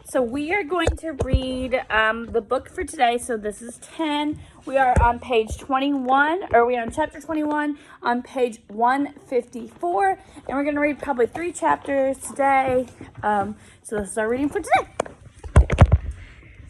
So we are going to read the book for today. So this is 10. We are on page 21, or we are on chapter 21 on page 154. And we're going to read probably 3 chapters today. So this is our reading for today.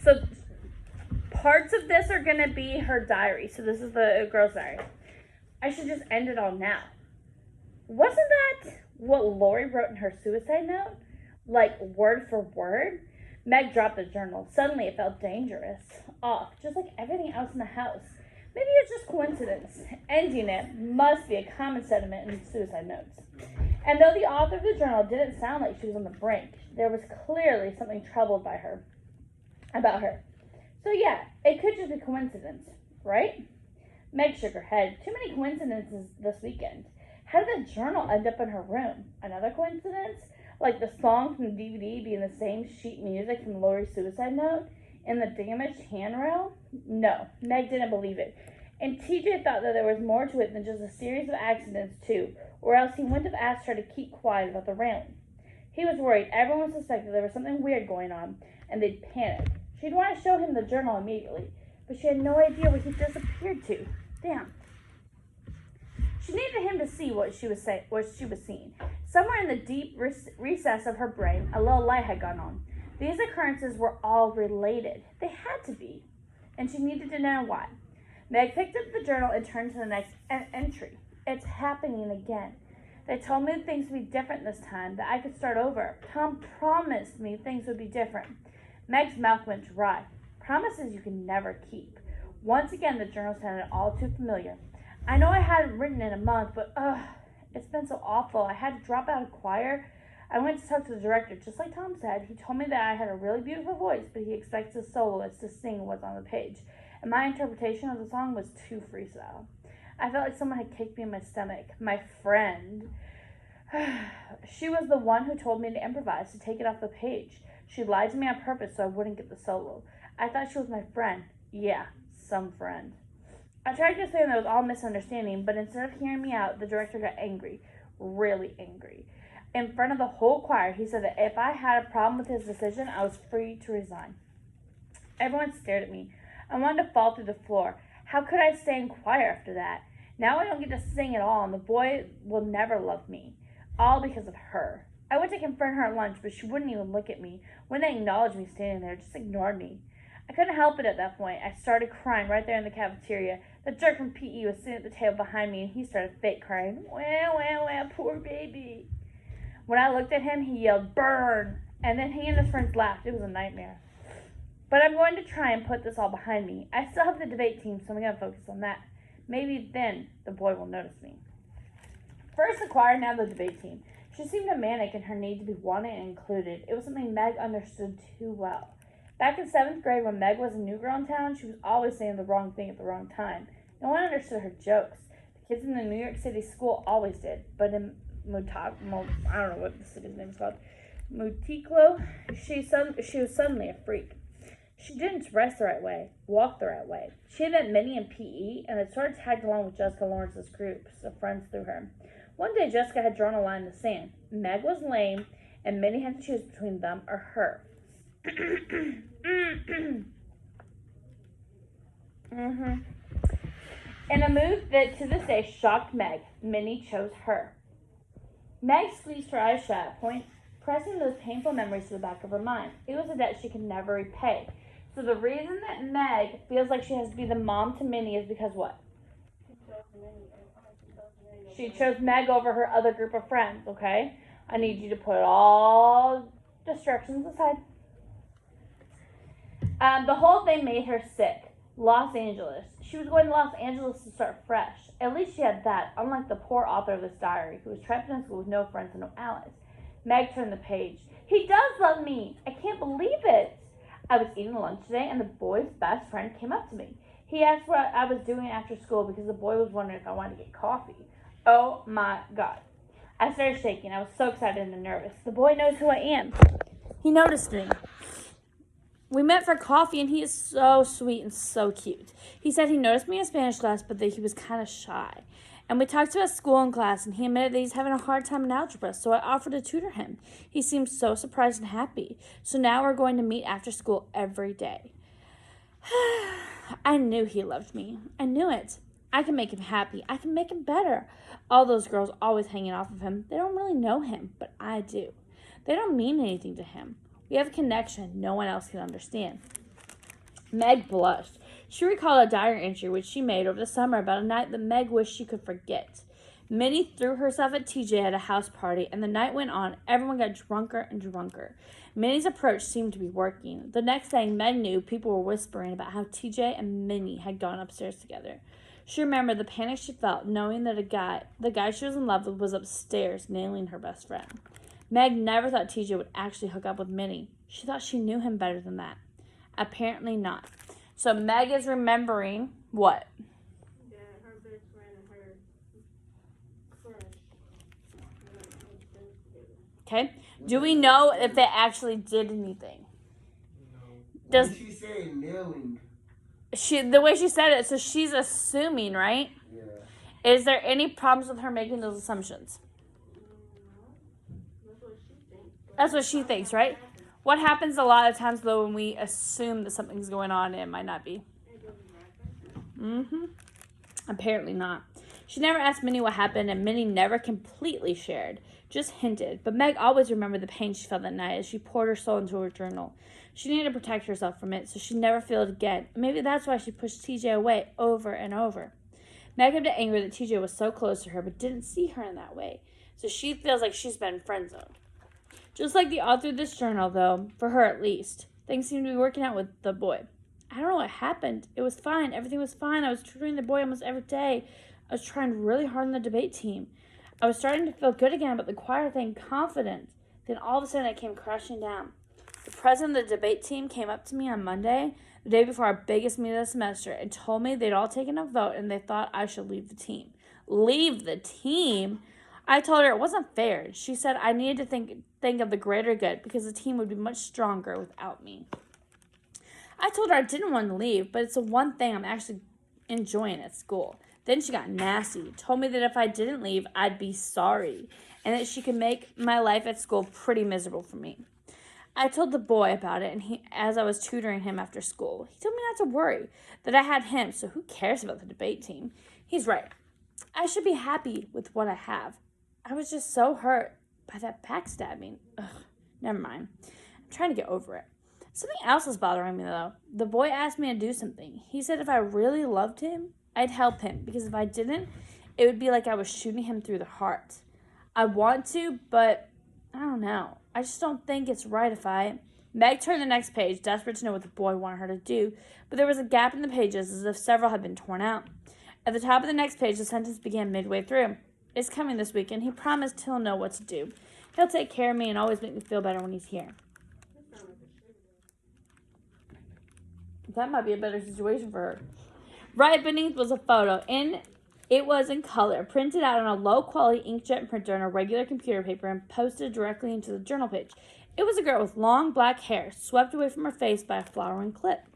So parts of this are going to be her diary. So this is the girl's diary. I should just end it all now. Wasn't that what Lori wrote in her suicide note? Like word for word? Meg dropped the journal. Suddenly it felt dangerous. Off, just like everything else in the house. Maybe it's just coincidence. Ending it must be a common sentiment in suicide notes. And though the author of the journal didn't sound like she was on the brink, there was clearly something troubled about her. So yeah, it could just be coincidence, right? Meg shook her head. Too many coincidences this weekend. How did the journal end up in her room? Another coincidence? Like the song from the DVD being the same sheet music from Lori's suicide note and the damaged handrail? No, Meg didn't believe it. And TJ thought that there was more to it than just a series of accidents too, or else he wouldn't have asked her to keep quiet about the railing. He was worried everyone suspected there was something weird going on, and they'd panic. She'd want to show him the journal immediately, but she had no idea where he disappeared to. Damn. She needed him to see what she was seeing. Somewhere in the deep recess of her brain, a little light had gone on. These occurrences were all related. They had to be. And she needed to know why. Meg picked up the journal and turned to the next entry. It's happening again. They told me things would be different this time, that I could start over. Tom promised me things would be different. Meg's mouth went dry. Promises you can never keep. Once again, the journal sounded all too familiar. I know I hadn't written in a month, but it's been so awful. I had to drop out of choir. I went to talk to the director, just like Tom said. He told me that I had a really beautiful voice, but he expects the soloist to sing what's on the page. And my interpretation of the song was too freestyle. I felt like someone had kicked me in my stomach. My friend. She was the one who told me to improvise, to take it off the page. She lied to me on purpose so I wouldn't get the solo. I thought she was my friend. Yeah, some friend. I tried to say that it was all misunderstanding, but instead of hearing me out, the director got angry. Really angry. In front of the whole choir, he said that if I had a problem with his decision, I was free to resign. Everyone stared at me. I wanted to fall through the floor. How could I stay in choir after that? Now I don't get to sing at all, and the boy will never love me. All because of her. I went to confront her at lunch, but she wouldn't even look at me. Wouldn't acknowledge me standing there, just ignored me. I couldn't help it at that point. I started crying right there in the cafeteria. The jerk from PE was sitting at the table behind me, and he started fake crying. Wah, wah, wah, poor baby. When I looked at him, he yelled, burn! And then he and his friends laughed. It was a nightmare. But I'm going to try and put this all behind me. I still have the debate team, so I'm going to focus on that. Maybe then the boy will notice me. First the choir, now the debate team. She seemed a manic in her need to be wanted and included. It was something Meg understood too well. Back in 7th grade, when Meg was a new girl in town, she was always saying the wrong thing at the wrong time. No one understood her jokes. The kids in the New York City school always did. But in I don't know what the city's name is called, Muticlo, she was suddenly a freak. She didn't dress the right way, walk the right way. She had met Minnie in PE and had sort of tagged along with Jessica Lawrence's groups of friends through her. One day, Jessica had drawn a line in the sand. Meg was lame, and Minnie had to choose between them or her. In a move that to this day shocked Meg, Minnie chose her. Meg squeezed her eyes shut at point, pressing those painful memories to the back of her mind. It was a debt she could never repay. So the reason that Meg feels like she has to be the mom to Minnie is because what? She chose Meg over her other group of friends, okay? I need you to put all distractions aside. The whole thing made her sick. Los Angeles. She was going to Los Angeles to start fresh. At least she had that, unlike the poor author of this diary, who was trapped in school with no friends and no allies. Meg turned the page. He does love me. I can't believe it. I was eating lunch today, and the boy's best friend came up to me. He asked what I was doing after school because the boy was wondering if I wanted to get coffee. Oh my God. I started shaking. I was so excited and nervous. The boy knows who I am. He noticed me. We met for coffee, and he is so sweet and so cute. He said he noticed me in Spanish class, but that he was kind of shy. And we talked about school and class, and he admitted that he's having a hard time in algebra, so I offered to tutor him. He seemed so surprised and happy. So now we're going to meet after school every day. I knew he loved me. I knew it. I can make him happy. I can make him better. All those girls always hanging off of him. They don't really know him, but I do. They don't mean anything to him. We have a connection no one else can understand. Meg blushed. She recalled a diary entry which she made over the summer about a night that Meg wished she could forget. Minnie threw herself at TJ at a house party, and the night went on. Everyone got drunker and drunker. Minnie's approach seemed to be working. The next thing Meg knew, people were whispering about how TJ and Minnie had gone upstairs together. She remembered the panic she felt, knowing that the guy she was in love with, was upstairs, nailing her best friend. Meg never thought TJ would actually hook up with Minnie. She thought she knew him better than that. Apparently not. So Meg is remembering what? Yeah, her best friend and her crush. Okay. Do we know if they actually did anything? No. What did she say? Nailing. The way she said it, so she's assuming, right? Yeah. Is there any problems with her making those assumptions? That's what she thinks, right? What happens a lot of times, though, when we assume that something's going on and it might not be? Apparently not. She never asked Minnie what happened, and Minnie never completely shared, just hinted. But Meg always remembered the pain she felt that night as she poured her soul into her journal. She needed to protect herself from it so she'd never feel it again. Maybe that's why she pushed TJ away over and over. Meg had been angry that TJ was so close to her but didn't see her in that way. So she feels like she's been friend-zoned. Just like the author of this journal, though, for her at least, things seemed to be working out with the boy. I don't know what happened. It was fine. Everything was fine. I was tutoring the boy almost every day. I was trying really hard on the debate team. I was starting to feel good again about the choir thing, confident. Then all of a sudden it came crashing down. The president of the debate team came up to me on Monday, the day before our biggest meeting of the semester, and told me they'd all taken a vote and they thought I should leave the team. Leave the team? I told her it wasn't fair. She said I needed to think of the greater good because the team would be much stronger without me. I told her I didn't want to leave, but it's the one thing I'm actually enjoying at school. Then she got nasty, told me that if I didn't leave, I'd be sorry, and that she could make my life at school pretty miserable for me. I told the boy about it, and as I was tutoring him after school, he told me not to worry, that I had him, so who cares about the debate team? He's right. I should be happy with what I have. I was just so hurt by that backstabbing. Ugh, never mind. I'm trying to get over it. Something else was bothering me, though. The boy asked me to do something. He said if I really loved him, I'd help him, because if I didn't, it would be like I was shooting him through the heart. I want to, but I don't know. I just don't think it's right if I... Meg turned the next page, desperate to know what the boy wanted her to do, but there was a gap in the pages as if several had been torn out. At the top of the next page, the sentence began midway through. It's coming this weekend. He promised he'll know what to do. He'll take care of me and always make me feel better when he's here. That might be a better situation for her. Right beneath was a photo. It was in color, printed out on a low-quality inkjet printer on a regular computer paper and posted directly into the journal page. It was a girl with long black hair, swept away from her face by a flowering clip.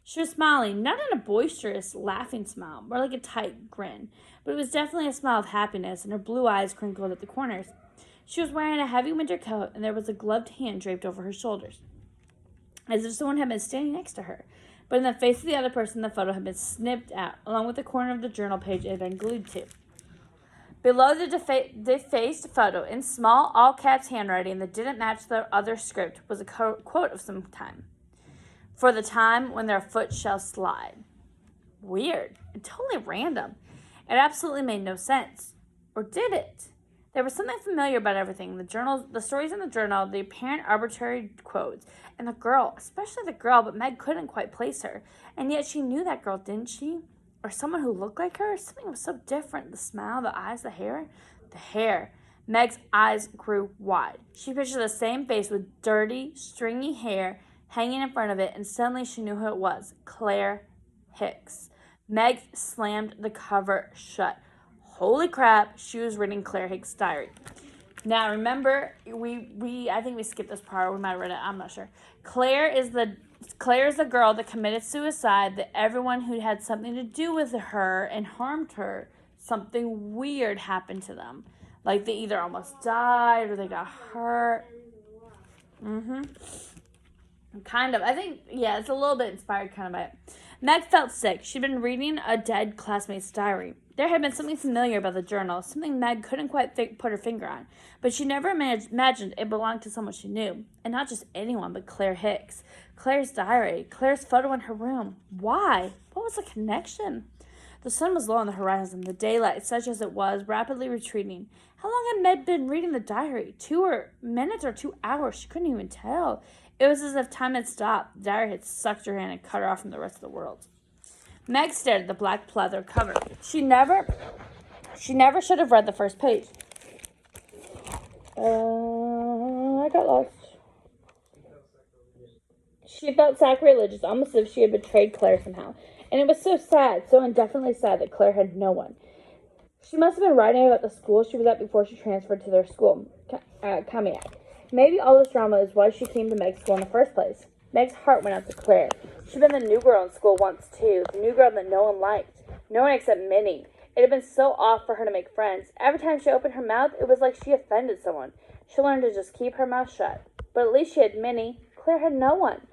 She was smiling, not in a boisterous, laughing smile, more like a tight grin, but it was definitely a smile of happiness, and her blue eyes crinkled at the corners. She was wearing a heavy winter coat, and there was a gloved hand draped over her shoulders, as if someone had been standing next to her. But in the face of the other person, the photo had been snipped out, along with the corner of the journal page it had been glued to. Below the defaced photo, in small, all-caps handwriting that didn't match the other script, was a quote of some time. For the time when their foot shall slide. Weird. And totally random. It absolutely made no sense. Or did it? There was something familiar about everything. The stories in the journal, the apparent arbitrary quotes, and the girl, especially the girl, but Meg couldn't quite place her. And yet she knew that girl, didn't she? Or someone who looked like her? Something was so different. The smile, the eyes, the hair. The hair. Meg's eyes grew wide. She pictured the same face with dirty, stringy hair hanging in front of it, and suddenly she knew who it was. Claire Hicks. Meg slammed the cover shut. Holy crap, she was reading Claire Hicks' diary. Now, remember, I think we skipped this part. We might have read it. I'm not sure. Claire is the girl that committed suicide that everyone who had something to do with her and harmed her something weird happened to them. Like they either almost died or they got hurt. Kind of. I think, yeah, it's a little bit inspired kind of by it. Meg felt sick. She'd been reading a dead classmate's diary. There had been something familiar about the journal, something Meg couldn't quite put her finger on, but she never imagined it belonged to someone she knew, and not just anyone, but Claire Hicks. Claire's diary, Claire's photo in her room. Why? What was the connection? The sun was low on the horizon, the daylight, such as it was, rapidly retreating. How long had Meg been reading the diary? 2 minutes or 2 hours? She couldn't even tell. It was as if time had stopped. The diary had sucked her hand and cut her off from the rest of the world. Meg stared at the black pleather cover. She never should have read the first page. I got lost. She felt sacrilegious, almost as if she had betrayed Claire somehow. And it was so sad, so indefinitely sad that Claire had no one. She must have been writing about the school she was at before she transferred to their school, Kamiak. Maybe all this drama is why she came to Meg's school in the first place. Meg's heart went out to Claire. She'd been the new girl in school once, too. The new girl that no one liked. No one except Minnie. It had been so off for her to make friends. Every time she opened her mouth, it was like she offended someone. She learned to just keep her mouth shut. But at least she had Minnie. Claire had no one.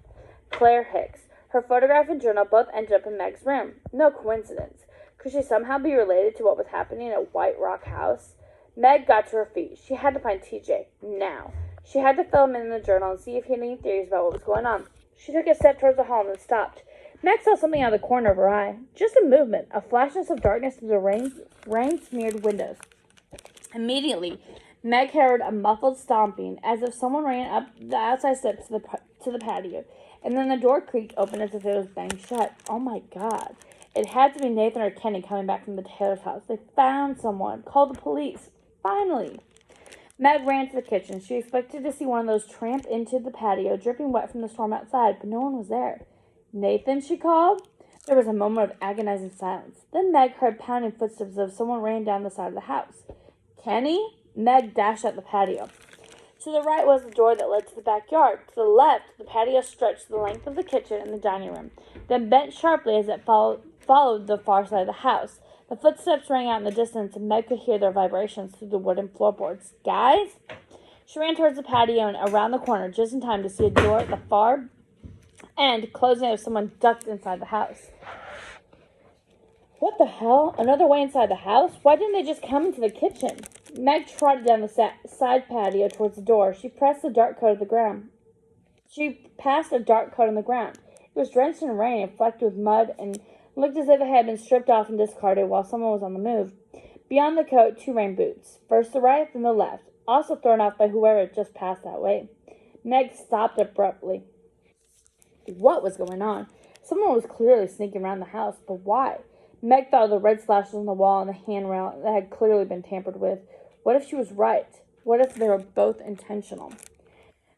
Claire Hicks. Her photograph and journal both ended up in Meg's room. No coincidence. Could she somehow be related to what was happening at White Rock House? Meg got to her feet. She had to find TJ. Now. She had to fill him in the journal and see if he had any theories about what was going on. She took a step towards the hall and then stopped. Meg saw something out of the corner of her eye. Just a movement, a flashness of darkness through the rain-smeared windows. Immediately, Meg heard a muffled stomping, as if someone ran up the outside steps to the patio, and then the door creaked open as if it was banged shut. Oh my God. It had to be Nathan or Kenny coming back from the Taylor's house. They found someone. Called the police. Finally. Meg ran to the kitchen. She expected to see one of those tramp into the patio, dripping wet from the storm outside, but no one was there. Nathan, she called. There was a moment of agonizing silence. Then Meg heard pounding footsteps as if someone ran down the side of the house. Kenny? Meg dashed out the patio. To the right was the door that led to the backyard. To the left, the patio stretched the length of the kitchen and the dining room, then bent sharply as it followed the far side of the house. The footsteps rang out in the distance, and Meg could hear their vibrations through the wooden floorboards. Guys? She ran towards the patio and around the corner just in time to see a door at the far end closing as someone ducked inside the house. What the hell? Another way inside the house? Why didn't they just come into the kitchen? Meg trotted down the side patio towards the door. She pressed the dark coat of the ground. She passed a dark coat on the ground. It was drenched in rain and flecked with mud and looked as if it had been stripped off and discarded while someone was on the move. Beyond the coat, 2 rain boots. First the right, then the left, also thrown off by whoever had just passed that way. Meg stopped abruptly. What was going on? Someone was clearly sneaking around the house, but why? Meg thought of the red slashes on the wall and the handrail that had clearly been tampered with. What if she was right? What if they were both intentional?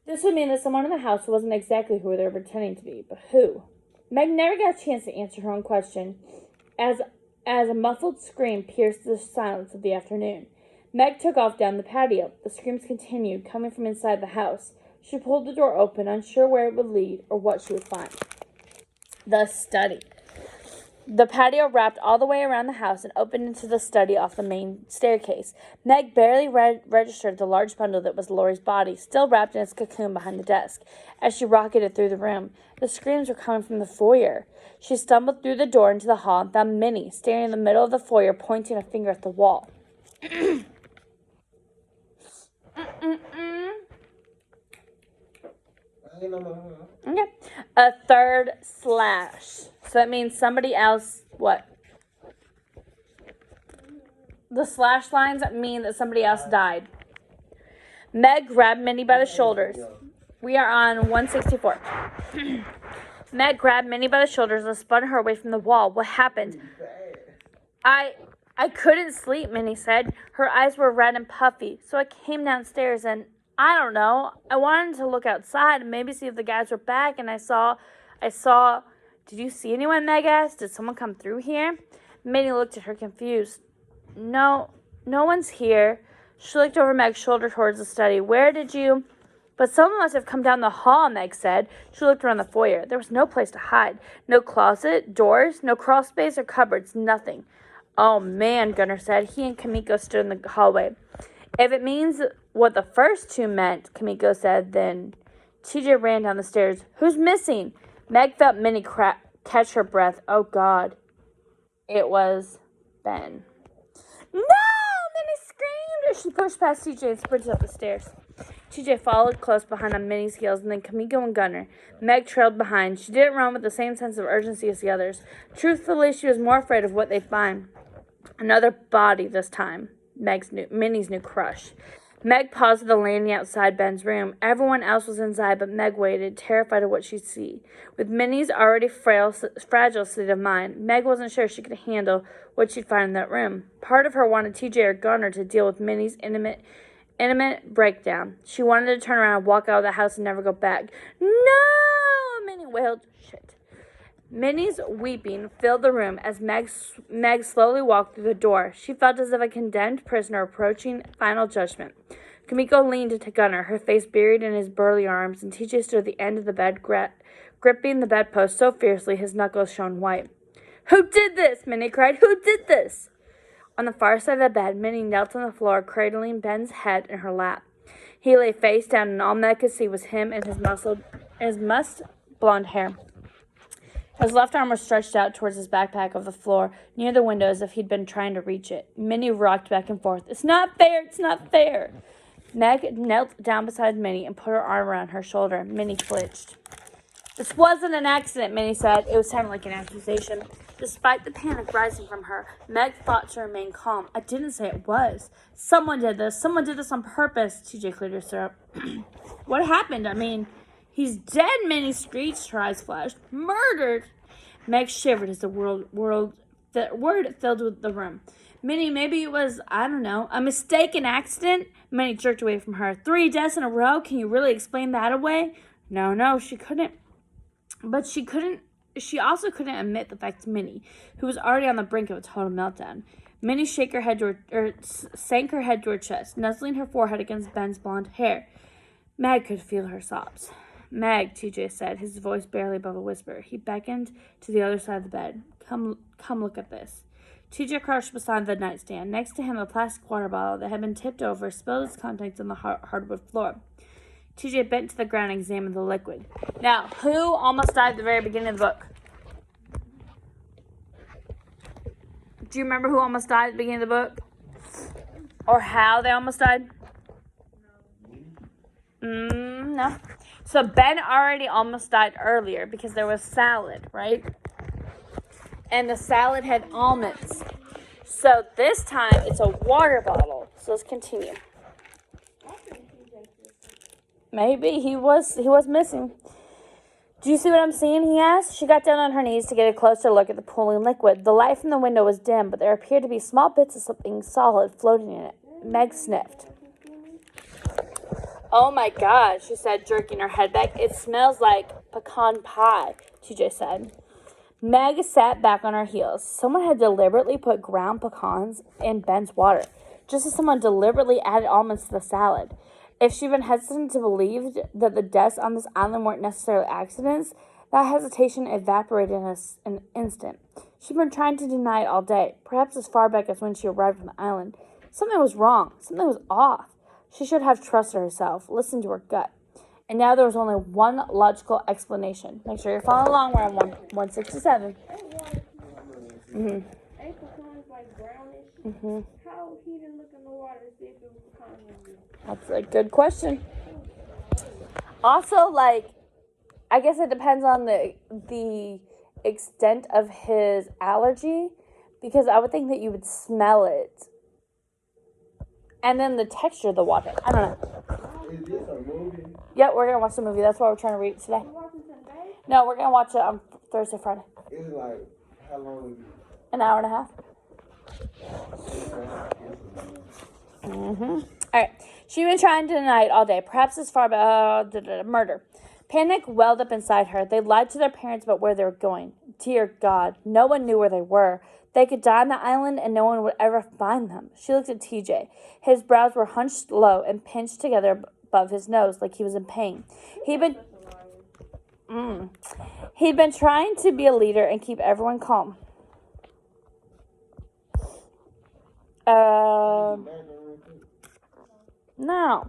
This would mean that someone in the house wasn't exactly who they were pretending to be, but who? Meg never got a chance to answer her own question as a muffled scream pierced the silence of the afternoon. Meg took off down the patio. The screams continued, coming from inside the house. She pulled the door open, unsure where it would lead or what she would find. The study. The patio wrapped all the way around the house and opened into the study off the main staircase. Meg barely registered the large bundle that was Lori's body, still wrapped in its cocoon behind the desk. As she rocketed through the room, the screams were coming from the foyer. She stumbled through the door into the hall and found Minnie standing in the middle of the foyer, pointing a finger at the wall. Okay. A third slash. So that means somebody else, what? The slash lines mean that somebody else died. Meg grabbed Minnie by the shoulders. We are on 164. Meg grabbed Minnie by the shoulders and spun her away from the wall. What happened? I couldn't sleep, Minnie said. Her eyes were red and puffy, so I came downstairs and I don't know. I wanted to look outside and maybe see if the guys were back, and I saw. Did you see anyone, Meg asked? Did someone come through here? Minnie looked at her confused. No one's here. She looked over Meg's shoulder towards the study. Where did you? But someone must have come down the hall, Meg said. She looked around the foyer. There was no place to hide. No closet, doors, no crawl space or cupboards, nothing. Oh man, Gunnar said. He and Kamiko stood in the hallway. If it means what the first two meant, Kamiko said, then TJ ran down the stairs. Who's missing? Meg felt Minnie catch her breath. Oh God. It was Ben. No! Minnie screamed as she pushed past TJ and sprinted up the stairs. TJ followed close behind on Minnie's heels, and then Kamiko and Gunnar. Meg trailed behind. She didn't run with the same sense of urgency as the others. Truthfully, she was more afraid of what they'd find. Another body this time. Minnie's new crush. Meg paused at the landing outside Ben's room. Everyone else was inside, but Meg waited, terrified of what she'd see. With Minnie's already fragile state of mind, Meg wasn't sure she could handle what she'd find in that room. Part of her wanted TJ or Gunnar to deal with Minnie's intimate breakdown. She wanted to turn around and walk out of the house and never go back. No! Minnie wailed. Shit. Minnie's weeping filled the room as Meg slowly walked through the door. She felt as if a condemned prisoner approaching final judgment. Kamiko leaned to Gunnar, her face buried in his burly arms, and TJ stood at the end of the bed, gripping the bedpost so fiercely his knuckles shone white. Who did this? Minnie cried. Who did this? On the far side of the bed, Minnie knelt on the floor, cradling Ben's head in her lap. He lay face down, and all Meg could see was him and his mussed blonde hair. His left arm was stretched out towards his backpack of the floor near the window as if he'd been trying to reach it. Minnie rocked back and forth. It's not fair! It's not fair! Meg knelt down beside Minnie and put her arm around her shoulder. Minnie flinched. This wasn't an accident, Minnie said. It was sounding like an accusation. Despite the panic rising from her, Meg fought to remain calm. I didn't say it was. Someone did this. Someone did this on purpose. TJ cleared her throat. What happened? I mean, he's dead, Minnie screeched. Her eyes flashed. Murdered! Meg shivered as the word filled with the room. Minnie, maybe it was, I don't know, a mistake, an accident? Minnie jerked away from her. 3 deaths in a row? Can you really explain that away? No, she couldn't. But she also couldn't admit the fact to Minnie, who was already on the brink of a total meltdown. Minnie sank her head to her chest, nuzzling her forehead against Ben's blonde hair. Meg could feel her sobs. Meg, TJ said, his voice barely above a whisper. He beckoned to the other side of the bed. Come look at this. TJ crouched beside the nightstand. Next to him, a plastic water bottle that had been tipped over spilled its contents on the hardwood floor. TJ bent to the ground and examined the liquid. Now, who almost died at the very beginning of the book? Do you remember who almost died at the beginning of the book? Or how they almost died? No. So Ben already almost died earlier because there was salad, right? And the salad had almonds. So this time it's a water bottle. So let's continue. Maybe he was missing. Do you see what I'm seeing? He asked. She got down on her knees to get a closer look at the pooling liquid. The light from the window was dim, but there appeared to be small bits of something solid floating in it. Meg sniffed. Oh my God, she said, jerking her head back. It smells like pecan pie, TJ said. Meg sat back on her heels. Someone had deliberately put ground pecans in Ben's water, just as someone deliberately added almonds to the salad. If she'd been hesitant to believe that the deaths on this island weren't necessarily accidents, that hesitation evaporated in an instant. She'd been trying to deny it all day, perhaps as far back as when she arrived on the island. Something was wrong. Something was off. She should have trusted herself, listened to her gut. And now there was only one logical explanation. Make sure you're following along. We're on 167. Ain't pecans like brownish? How he didn't look in the water to see if it was pecans? That's a good question. Also, I guess it depends on the extent of his allergy, because I would think that you would smell it. And then the texture of the water. I don't know. Is this a movie? Yeah, we're going to watch the movie. That's why we're trying to read it today. You watching today? No, we're going to watch it on Thursday, Friday. It's like, how long is it? An hour and a half. All right. She'd been trying to deny it all day, perhaps as far as murder. Panic welled up inside her. They lied to their parents about where they were going. Dear God, no one knew where they were. They could die on the island and no one would ever find them. She looked at TJ. His brows were hunched low and pinched together above his nose like he was in pain. He'd been trying to be a leader and keep everyone calm. Back on real quick. No.